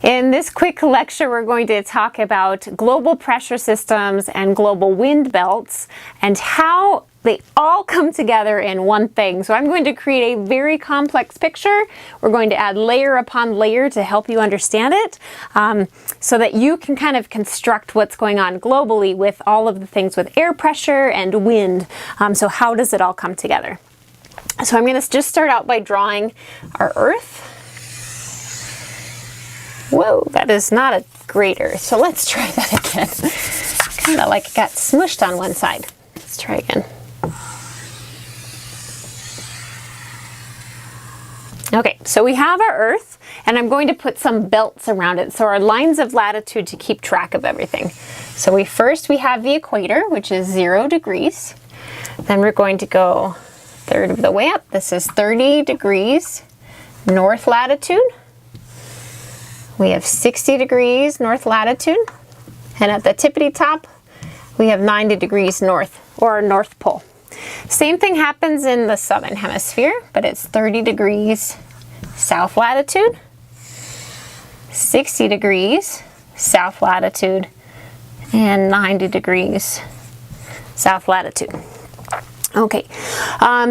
In this quick lecture, we're going to talk about global pressure systems and global wind belts and how they all come together in one thing. So I'm going to create a very complex picture. We're going to add layer upon layer to help you understand it so that you can kind of construct what's going on globally with all of the things with air pressure and wind. So how does it all come together? So I'm going to just start out by drawing our Earth. Whoa, that is not a great Earth. So let's try that again. Kind of like it got smushed on one side. Let's try again. Okay, so we have our Earth, and I'm going to put some belts around it. So our lines of latitude to keep track of everything. So we have the equator, which is 0 degrees. Then we're going to go a third of the way up. This is 30 degrees north latitude. We have 60 degrees north latitude, and at the tippity top, we have 90 degrees north, or North Pole. Same thing happens in the southern hemisphere, but it's 30 degrees south latitude, 60 degrees south latitude, and 90 degrees south latitude. Okay,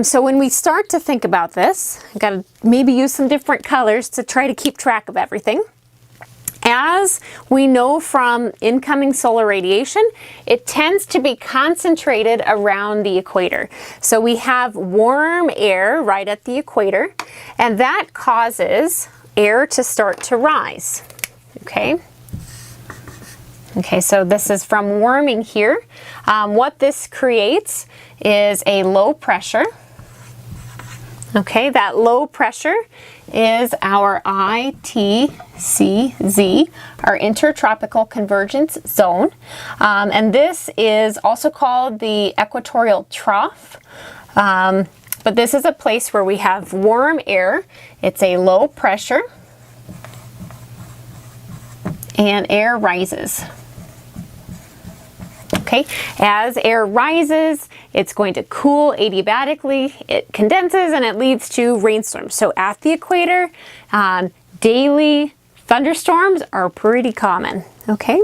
so when we start to think about this, I've got to maybe use some different colors to try to keep track of everything. As we know from incoming solar radiation, it tends to be concentrated around the equator. So we have warm air right at the equator, and that causes air to start to rise. Okay, so this is from warming here. What this creates is a low pressure. Okay, that low pressure is our ITCZ, our Intertropical Convergence Zone. And this is also called the equatorial trough. But this is a place where we have warm air. It's a low pressure, and air rises. Okay, as air rises, it's going to cool adiabatically, it condenses, and it leads to rainstorms. So at the equator, daily thunderstorms are pretty common, okay?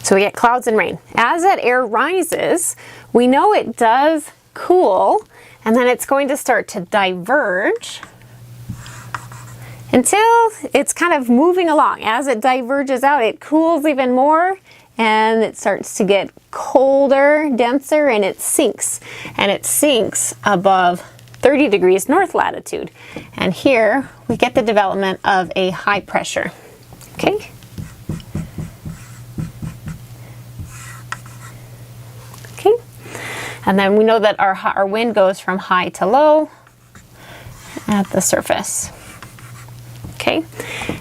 So we get clouds and rain. As that air rises, we know it does cool, and then it's going to start to diverge until it's kind of moving along. As it diverges out, it cools even more, and it starts to get colder, denser, and it sinks. And it sinks above 30 degrees north latitude. And here we get the development of a high pressure. Okay? Okay. And then we know that our wind goes from high to low at the surface. Okay?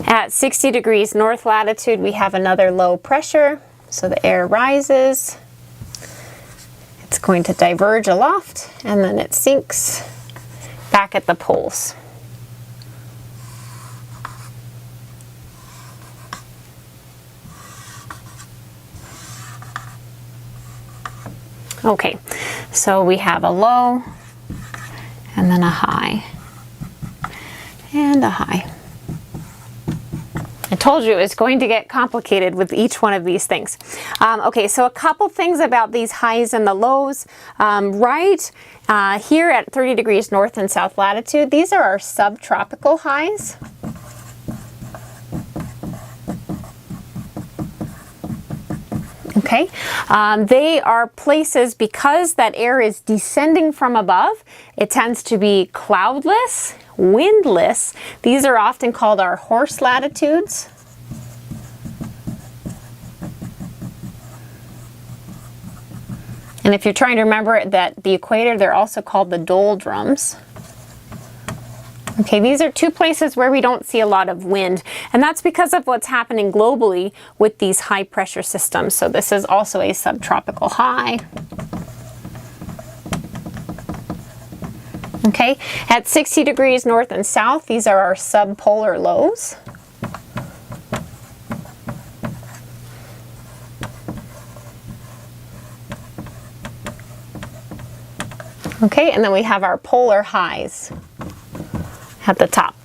At 60 degrees north latitude, we have another low pressure. So the air rises, it's going to diverge aloft, and then it sinks back at the poles. Okay, so we have a low, and then a high, and a high. I told you it was going to get complicated with each one of these things. Okay, so a couple things about these highs and the lows. Right here at 30 degrees north and south latitude, these are our subtropical highs. Okay, they are places, because that air is descending from above, it tends to be cloudless, windless. These are often called our horse latitudes. And if you're trying to remember that the equator, they're also called the doldrums. Okay, these are two places where we don't see a lot of wind, and that's because of what's happening globally with these high pressure systems. So this is also a subtropical high. Okay, at 60 degrees north and south, these are our subpolar lows. Okay, and then we have our polar highs at the top.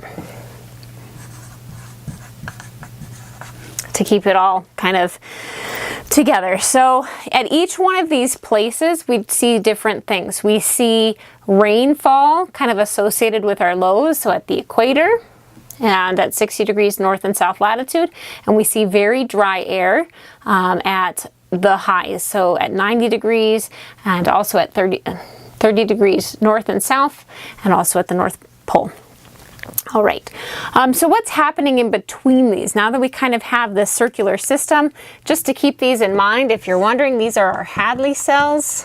to keep it all kind of together. So at each one of these places, we see different things. We see rainfall kind of associated with our lows, so at the equator and at 60 degrees north and south latitude, and we see very dry air at the highs, so at 90 degrees and also at 30 degrees north and south, and also at the North Pole. All right, so what's happening in between these? Now that we kind of have this circular system, just to keep these in mind, if you're wondering, these are our Hadley cells.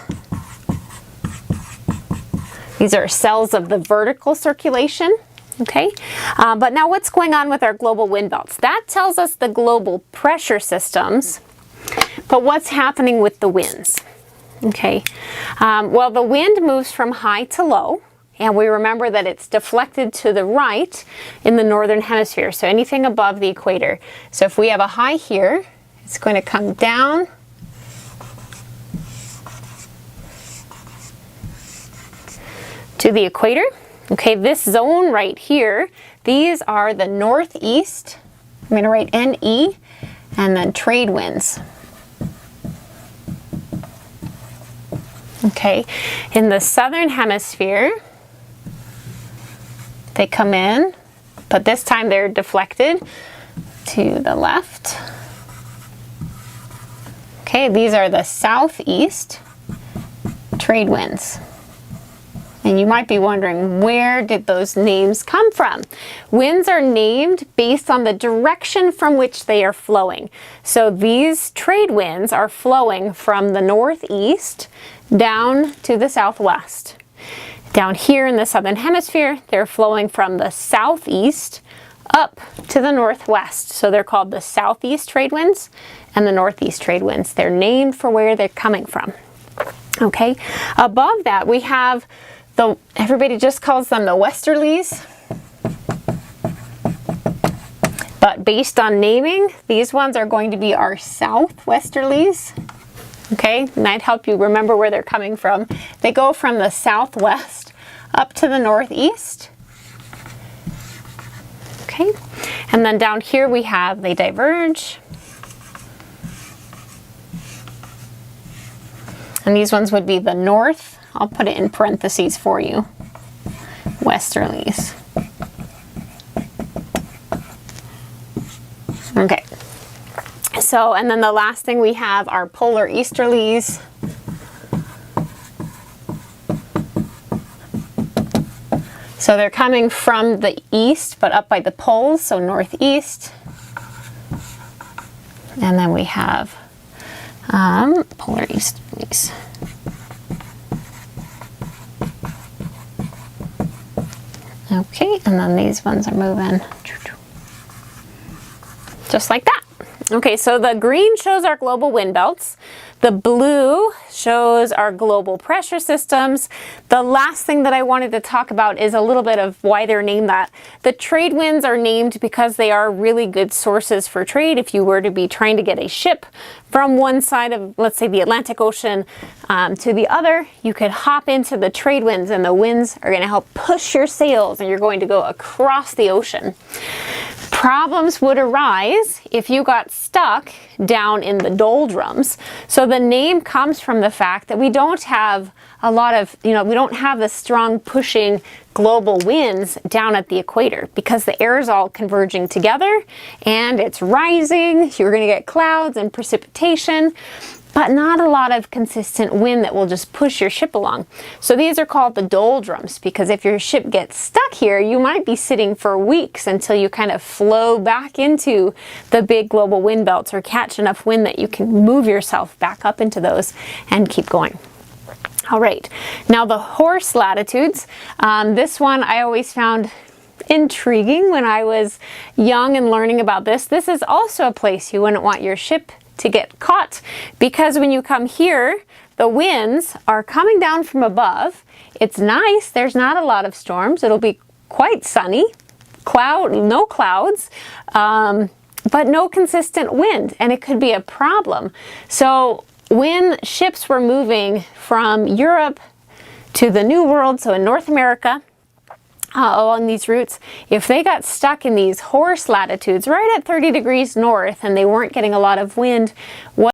These are cells of the vertical circulation, okay? But now what's going on with our global wind belts? That tells us the global pressure systems, but what's happening with the winds? Okay, well, the wind moves from high to low, and we remember that it's deflected to the right in the northern hemisphere, so anything above the equator. So if we have a high here, it's going to come down to the equator. Okay, this zone right here, these are the northeast. I'm going to write NE, and then trade winds. Okay, in the southern hemisphere, they come in, but this time they're deflected to the left. Okay, these are the southeast trade winds. And you might be wondering, where did those names come from? Winds are named based on the direction from which they are flowing. So these trade winds are flowing from the northeast down to the southwest. Down here in the southern hemisphere, they're flowing from the southeast up to the northwest. So they're called the southeast trade winds and the northeast trade winds. They're named for where they're coming from. Okay, above that we have everybody just calls them the westerlies. But based on naming, these ones are going to be our southwesterlies. Okay, might help you remember where they're coming from. They go from the southwest up to the northeast. Okay, and then down here we have, they diverge. And these ones would be the north, I'll put it in parentheses for you, westerlies. Okay. So, and then the last thing we have are polar easterlies. So they're coming from the east, but up by the poles, so northeast. And then we have polar easterlies. Okay, and then these ones are moving just like that. Okay, so the green shows our global wind belts. The blue shows our global pressure systems. The last thing that I wanted to talk about is a little bit of why they're named that. The trade winds are named because they are really good sources for trade. If you were to be trying to get a ship from one side of, let's say, the Atlantic Ocean to the other, you could hop into the trade winds, and the winds are going to help push your sails, and you're going to go across the ocean. Problems would arise if you got stuck down in the doldrums. So the name comes from the fact that we don't have a lot of, we don't have the strong pushing global winds down at the equator because the air is all converging together and it's rising. You're going to get clouds and precipitation, but not a lot of consistent wind that will just push your ship along. So these are called the doldrums, because if your ship gets stuck here, you might be sitting for weeks until you kind of flow back into the big global wind belts or catch enough wind that you can move yourself back up into those and keep going. All right, now the horse latitudes. This one I always found intriguing when I was young and learning about this. This is also a place you wouldn't want your ship to get caught, because when you come here, the winds are coming down from above. It's nice, there's not a lot of storms, it'll be quite sunny, no clouds, but no consistent wind, and it could be a problem. So when ships were moving from Europe to the New World, so in North America, on these roots, if they got stuck in these horse latitudes right at 30 degrees north and they weren't getting a lot of wind, what